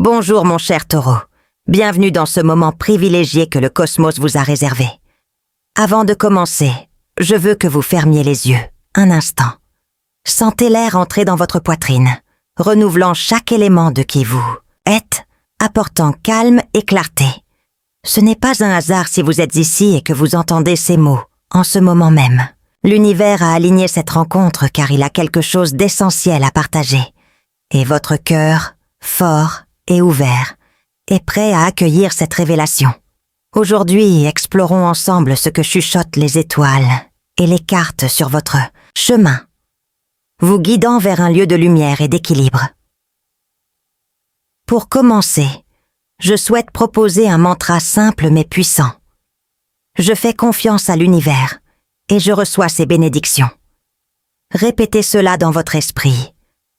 Bonjour mon cher taureau. Bienvenue dans ce moment privilégié que le cosmos vous a réservé. Avant de commencer, je veux que vous fermiez les yeux, un instant. Sentez l'air entrer dans votre poitrine, renouvelant chaque élément de qui vous êtes, apportant calme et clarté. Ce n'est pas un hasard si vous êtes ici et que vous entendez ces mots, en ce moment même. L'univers a aligné cette rencontre car il a quelque chose d'essentiel à partager. Et votre cœur, fort et ouvert, est prêt à accueillir cette révélation. Aujourd'hui, explorons ensemble ce que chuchotent les étoiles et les cartes sur votre chemin, vous guidant vers un lieu de lumière et d'équilibre. Pour commencer, je souhaite proposer un mantra simple mais puissant. Je fais confiance à l'univers et je reçois ses bénédictions. Répétez cela dans votre esprit.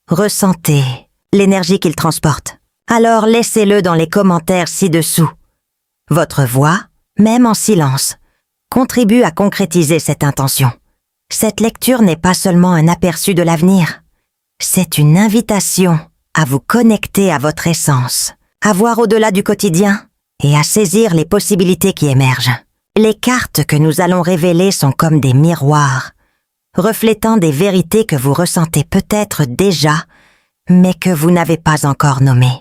Ressentez l'énergie qu'il transporte. Alors laissez-le dans les commentaires ci-dessous. Votre voix, même en silence, contribue à concrétiser cette intention. Cette lecture n'est pas seulement un aperçu de l'avenir, c'est une invitation à vous connecter à votre essence, à voir au-delà du quotidien et à saisir les possibilités qui émergent. Les cartes que nous allons révéler sont comme des miroirs, reflétant des vérités que vous ressentez peut-être déjà, mais que vous n'avez pas encore nommées.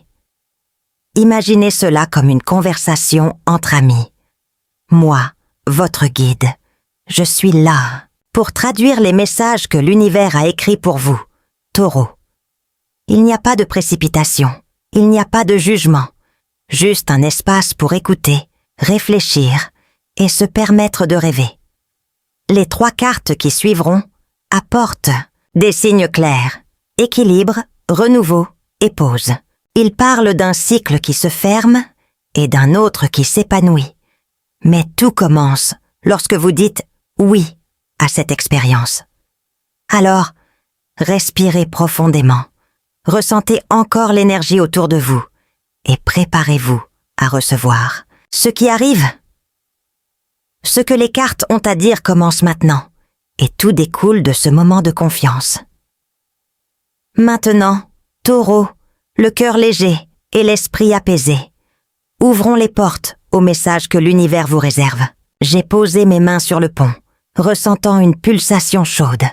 Imaginez cela comme une conversation entre amis. Moi, votre guide, je suis là pour traduire les messages que l'univers a écrits pour vous, Taureau. Il n'y a pas de précipitation, il n'y a pas de jugement, juste un espace pour écouter, réfléchir et se permettre de rêver. Les 3 cartes qui suivront apportent des signes clairs, équilibre, renouveau et pause. Ils parlent d'un cycle qui se ferme et d'un autre qui s'épanouit. Mais tout commence lorsque vous dites « oui » à cette expérience. Alors, respirez profondément, ressentez encore l'énergie autour de vous et préparez-vous à recevoir ce qui arrive. Ce que les cartes ont à dire commence maintenant et tout découle de ce moment de confiance. Maintenant, Taureau, le cœur léger et l'esprit apaisé. Ouvrons les portes au message que l'univers vous réserve. J'ai posé mes mains sur le pont, ressentant une pulsation chaude,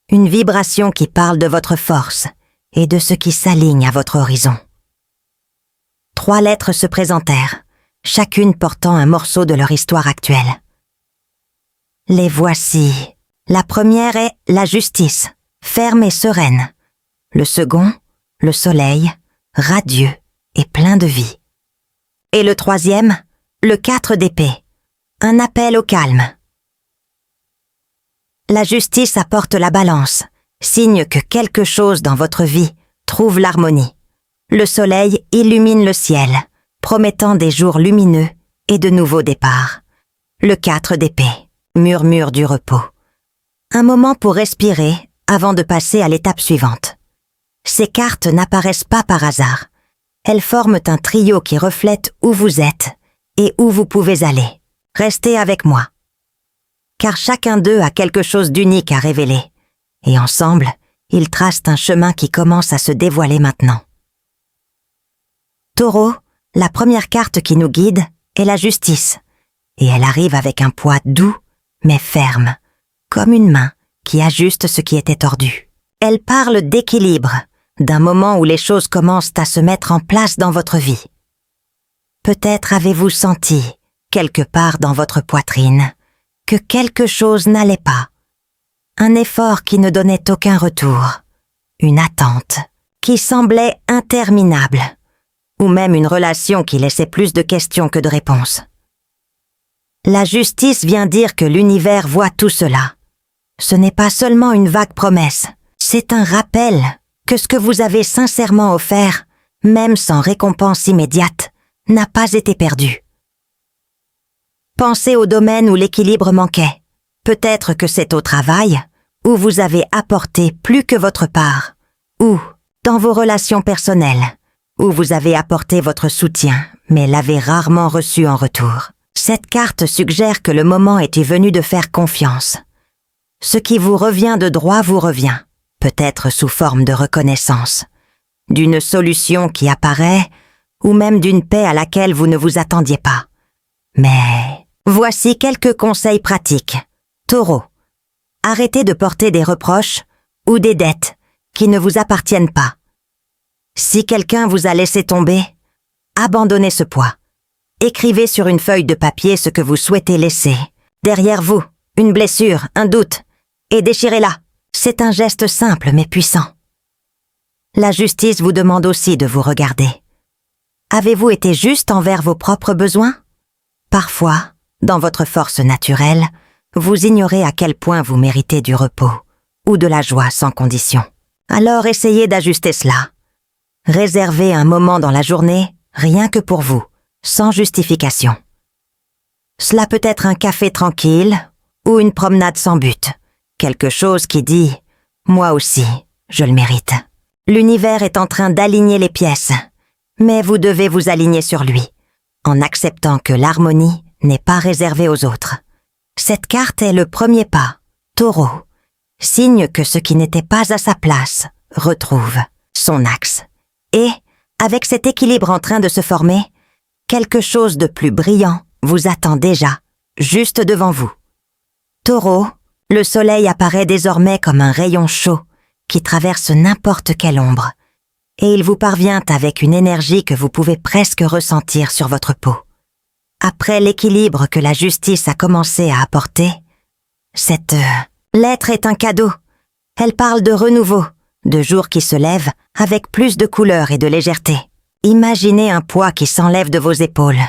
une vibration qui parle de votre force et de ce qui s'aligne à votre horizon. 3 lettres se présentèrent, chacune portant un morceau de leur histoire actuelle. Les voici. La première est la justice, ferme et sereine. Le second, le soleil, radieux et plein de vie. Et le troisième, le 4 d'épée, un appel au calme. La justice apporte la balance, signe que quelque chose dans votre vie trouve l'harmonie. Le soleil illumine le ciel, promettant des jours lumineux et de nouveaux départs. Le 4 d'épée, murmure du repos. Un moment pour respirer avant de passer à l'étape suivante. Ces cartes n'apparaissent pas par hasard. Elles forment un trio qui reflète où vous êtes et où vous pouvez aller. Restez avec moi. Car chacun d'eux a quelque chose d'unique à révéler. Et ensemble, ils tracent un chemin qui commence à se dévoiler maintenant. Taureau, la première carte qui nous guide est la justice. Et elle arrive avec un poids doux, mais ferme, comme une main qui ajuste ce qui était tordu. Elle parle d'équilibre, d'un moment où les choses commencent à se mettre en place dans votre vie. Peut-être avez-vous senti, quelque part dans votre poitrine, que quelque chose n'allait pas. Un effort qui ne donnait aucun retour, une attente qui semblait interminable, ou même une relation qui laissait plus de questions que de réponses. La justice vient dire que l'univers voit tout cela. Ce n'est pas seulement une vague promesse, c'est un rappel que ce que vous avez sincèrement offert, même sans récompense immédiate, n'a pas été perdu. Pensez au domaine où l'équilibre manquait. Peut-être que c'est au travail, où vous avez apporté plus que votre part, ou dans vos relations personnelles, où vous avez apporté votre soutien, mais l'avez rarement reçu en retour. Cette carte suggère que le moment était venu de faire confiance. Ce qui vous revient de droit vous revient, peut-être sous forme de reconnaissance, d'une solution qui apparaît ou même d'une paix à laquelle vous ne vous attendiez pas. Mais voici quelques conseils pratiques. Taureau, arrêtez de porter des reproches ou des dettes qui ne vous appartiennent pas. Si quelqu'un vous a laissé tomber, abandonnez ce poids. Écrivez sur une feuille de papier ce que vous souhaitez laisser. Derrière vous, une blessure, un doute, et déchirez-la. C'est un geste simple mais puissant. La justice vous demande aussi de vous regarder. Avez-vous été juste envers vos propres besoins? Parfois, dans votre force naturelle, vous ignorez à quel point vous méritez du repos ou de la joie sans condition. Alors essayez d'ajuster cela. Réservez un moment dans la journée, rien que pour vous, sans justification. Cela peut être un café tranquille ou une promenade sans but, quelque chose qui dit « moi aussi, je le mérite ». L'univers est en train d'aligner les pièces, mais vous devez vous aligner sur lui, en acceptant que l'harmonie n'est pas réservée aux autres. Cette carte est le premier pas, Taureau, signe que ce qui n'était pas à sa place retrouve son axe. Et, avec cet équilibre en train de se former, quelque chose de plus brillant vous attend déjà, juste devant vous. Taureau, le soleil apparaît désormais comme un rayon chaud qui traverse n'importe quelle ombre, et il vous parvient avec une énergie que vous pouvez presque ressentir sur votre peau. Après l'équilibre que la justice a commencé à apporter, cette lettre est un cadeau. Elle parle de renouveau, de jours qui se lèvent avec plus de couleur et de légèreté. Imaginez un poids qui s'enlève de vos épaules,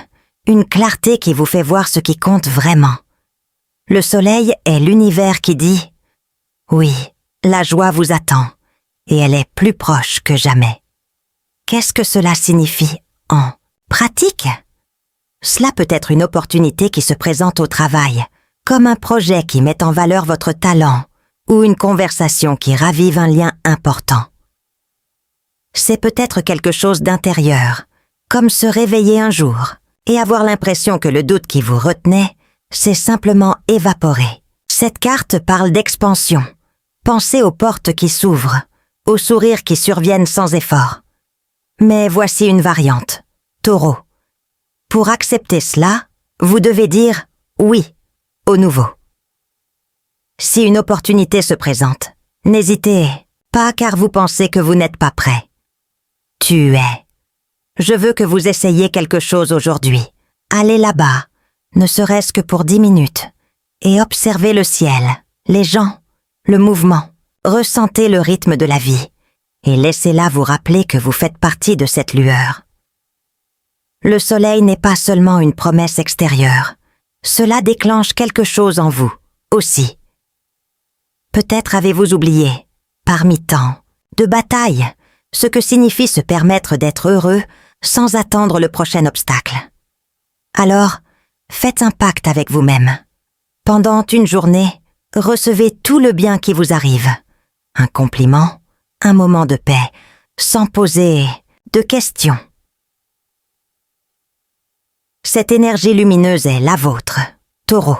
une clarté qui vous fait voir ce qui compte vraiment. Le soleil est l'univers qui dit « Oui, la joie vous attend, et elle est plus proche que jamais. » Qu'est-ce que cela signifie en pratique? Cela peut être une opportunité qui se présente au travail, comme un projet qui met en valeur votre talent ou une conversation qui ravive un lien important. C'est peut-être quelque chose d'intérieur, comme se réveiller un jour et avoir l'impression que le doute qui vous retenait s'est simplement évaporé. Cette carte parle d'expansion. Pensez aux portes qui s'ouvrent, aux sourires qui surviennent sans effort. Mais voici une variante. Taureau. Pour accepter cela, vous devez dire « oui » au nouveau. Si une opportunité se présente, n'hésitez pas car vous pensez que vous n'êtes pas prêt. Tu es. Je veux que vous essayiez quelque chose aujourd'hui. Allez là-bas, ne serait-ce que pour 10 minutes, et observez le ciel, les gens, le mouvement. Ressentez le rythme de la vie, et laissez-la vous rappeler que vous faites partie de cette lueur. Le soleil n'est pas seulement une promesse extérieure. Cela déclenche quelque chose en vous, aussi. Peut-être avez-vous oublié, parmi tant de batailles, ce que signifie se permettre d'être heureux sans attendre le prochain obstacle. Alors, faites un pacte avec vous-même. Pendant une journée, recevez tout le bien qui vous arrive. Un compliment, un moment de paix, sans poser de questions. Cette énergie lumineuse est la vôtre, Taureau.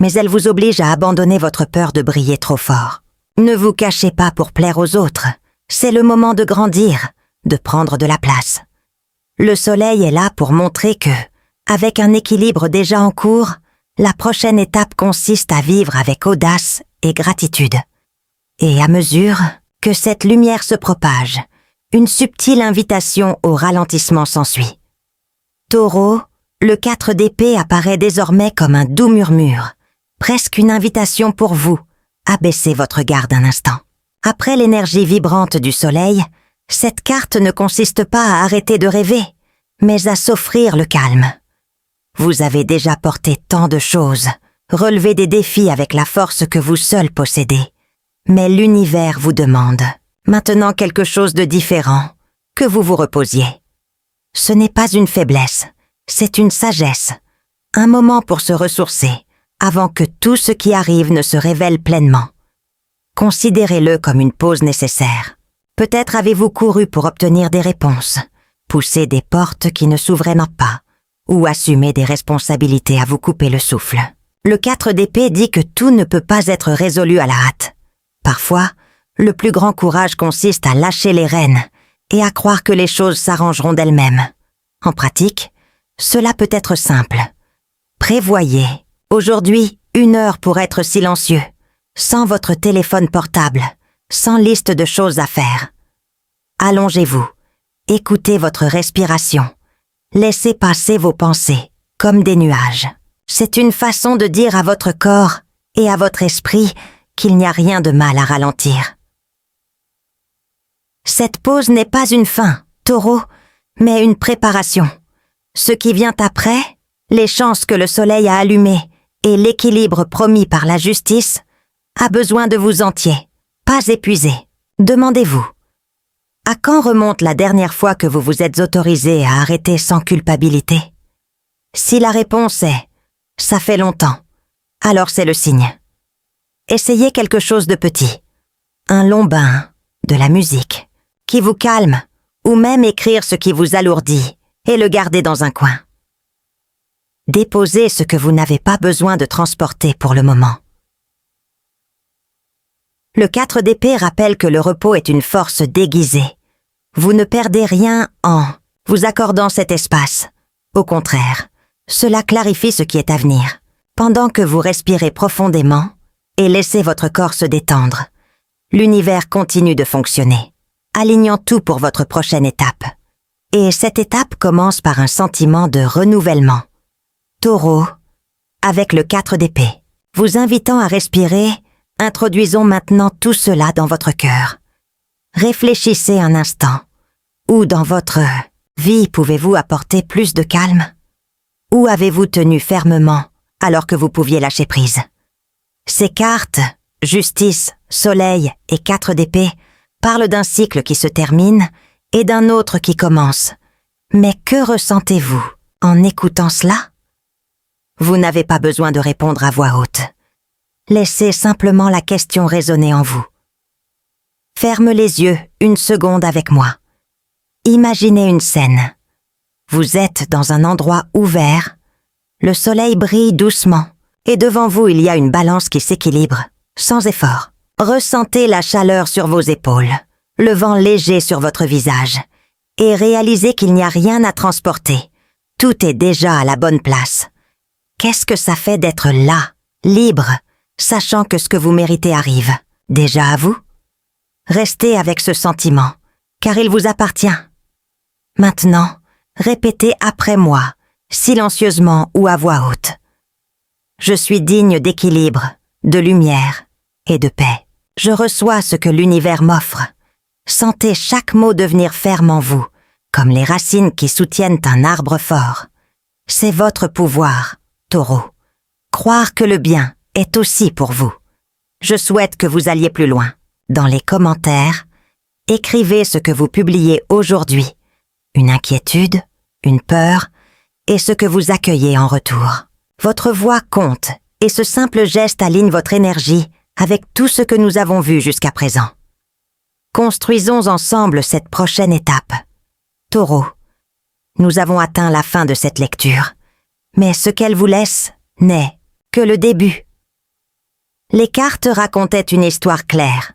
Mais elle vous oblige à abandonner votre peur de briller trop fort. Ne vous cachez pas pour plaire aux autres. C'est le moment de grandir, de prendre de la place. Le soleil est là pour montrer que, avec un équilibre déjà en cours, la prochaine étape consiste à vivre avec audace et gratitude. Et à mesure que cette lumière se propage, une subtile invitation au ralentissement s'ensuit. Taureau, le 4 d'épée apparaît désormais comme un doux murmure, presque une invitation pour vous à baisser votre garde un instant. Après l'énergie vibrante du soleil, cette carte ne consiste pas à arrêter de rêver, mais à s'offrir le calme. Vous avez déjà porté tant de choses, relevé des défis avec la force que vous seul possédez. Mais l'univers vous demande, maintenant quelque chose de différent, que vous vous reposiez. Ce n'est pas une faiblesse, c'est une sagesse, un moment pour se ressourcer, avant que tout ce qui arrive ne se révèle pleinement. Considérez-le comme une pause nécessaire. Peut-être avez-vous couru pour obtenir des réponses, poussé des portes qui ne s'ouvraient pas, ou assumé des responsabilités à vous couper le souffle. Le 4 d'épée dit que tout ne peut pas être résolu à la hâte. Parfois, le plus grand courage consiste à lâcher les rênes et à croire que les choses s'arrangeront d'elles-mêmes. En pratique, cela peut être simple. Prévoyez, aujourd'hui, 1 heure pour être silencieux, sans votre téléphone portable, sans liste de choses à faire. Allongez-vous, écoutez votre respiration, laissez passer vos pensées, comme des nuages. C'est une façon de dire à votre corps et à votre esprit qu'il n'y a rien de mal à ralentir. Cette pause n'est pas une fin, Taureau, mais une préparation. Ce qui vient après, les chances que le soleil a allumées et l'équilibre promis par la justice, a besoin de vous entier, pas épuisé. Demandez-vous, à quand remonte la dernière fois que vous vous êtes autorisé à arrêter sans culpabilité? Si la réponse est « ça fait longtemps », alors c'est le signe. Essayez quelque chose de petit, un long bain, de la musique, qui vous calme, ou même écrire ce qui vous alourdit et le garder dans un coin. Déposez ce que vous n'avez pas besoin de transporter pour le moment. Le 4 d'épée rappelle que le repos est une force déguisée. Vous ne perdez rien en vous accordant cet espace. Au contraire, cela clarifie ce qui est à venir. Pendant que vous respirez profondément et laissez votre corps se détendre, l'univers continue de fonctionner, alignant tout pour votre prochaine étape. Et cette étape commence par un sentiment de renouvellement. Taureau, avec le 4 d'épée, vous invitant à respirer, introduisons maintenant tout cela dans votre cœur. Réfléchissez un instant. Où dans votre vie pouvez-vous apporter plus de calme? Où avez-vous tenu fermement alors que vous pouviez lâcher prise? Ces cartes, justice, soleil et 4 d'épée, parlent d'un cycle qui se termine et d'un autre qui commence. Mais que ressentez-vous en écoutant cela? Vous n'avez pas besoin de répondre à voix haute. Laissez simplement la question résonner en vous. Ferme les yeux 1 seconde avec moi. Imaginez une scène. Vous êtes dans un endroit ouvert, le soleil brille doucement, et devant vous il y a une balance qui s'équilibre, sans effort. Ressentez la chaleur sur vos épaules, le vent léger sur votre visage, et réalisez qu'il n'y a rien à transporter. Tout est déjà à la bonne place. Qu'est-ce que ça fait d'être là, libre, sachant que ce que vous méritez arrive, déjà à vous? Restez avec ce sentiment, car il vous appartient. Maintenant, répétez après moi, silencieusement ou à voix haute. Je suis digne d'équilibre, de lumière et de paix. Je reçois ce que l'univers m'offre. Sentez chaque mot devenir ferme en vous, comme les racines qui soutiennent un arbre fort. C'est votre pouvoir, Taureau. Croire que le bien est aussi pour vous. Je souhaite que vous alliez plus loin. Dans les commentaires, écrivez ce que vous publiez aujourd'hui, une inquiétude, une peur, et ce que vous accueillez en retour. Votre voix compte, et ce simple geste aligne votre énergie avec tout ce que nous avons vu jusqu'à présent. Construisons ensemble cette prochaine étape. Taureau, nous avons atteint la fin de cette lecture, mais ce qu'elle vous laisse n'est que le début. Les cartes racontaient une histoire claire.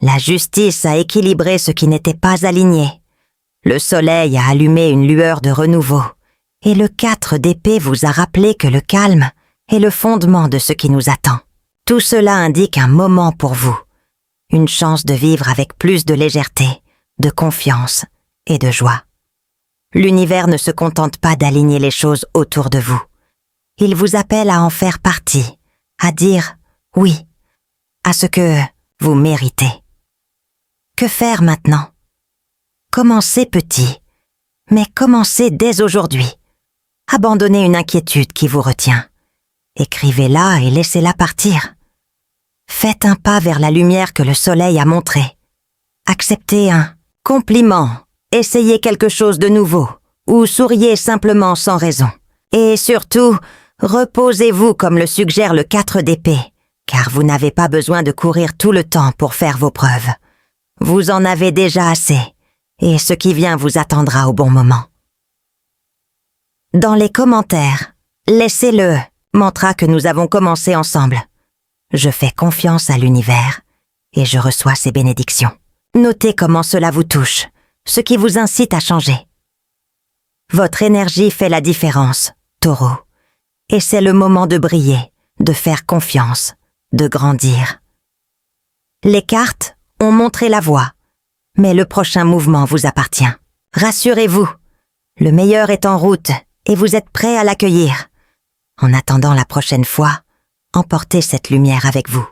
La justice a équilibré ce qui n'était pas aligné. Le soleil a allumé une lueur de renouveau. Et le 4 d'épée vous a rappelé que le calme est le fondement de ce qui nous attend. Tout cela indique un moment pour vous. Une chance de vivre avec plus de légèreté, de confiance et de joie. L'univers ne se contente pas d'aligner les choses autour de vous. Il vous appelle à en faire partie, à dire oui à ce que vous méritez. Que faire maintenant? Commencez petit, mais commencez dès aujourd'hui. Abandonnez une inquiétude qui vous retient. Écrivez-la et laissez-la partir. Faites un pas vers la lumière que le soleil a montrée. Acceptez un compliment, essayez quelque chose de nouveau, ou souriez simplement sans raison. Et surtout, reposez-vous comme le suggère le 4 d'épée, car vous n'avez pas besoin de courir tout le temps pour faire vos preuves. Vous en avez déjà assez, et ce qui vient vous attendra au bon moment. Dans les commentaires, laissez le mantra que nous avons commencé ensemble. Je fais confiance à l'univers et je reçois ses bénédictions. Notez comment cela vous touche. ce qui vous incite à changer. Votre énergie fait la différence, Taureau, et c'est le moment de briller, de faire confiance, de grandir. Les cartes ont montré la voie, mais le prochain mouvement vous appartient. Rassurez-vous, le meilleur est en route et vous êtes prêt à l'accueillir. En attendant la prochaine fois, emportez cette lumière avec vous.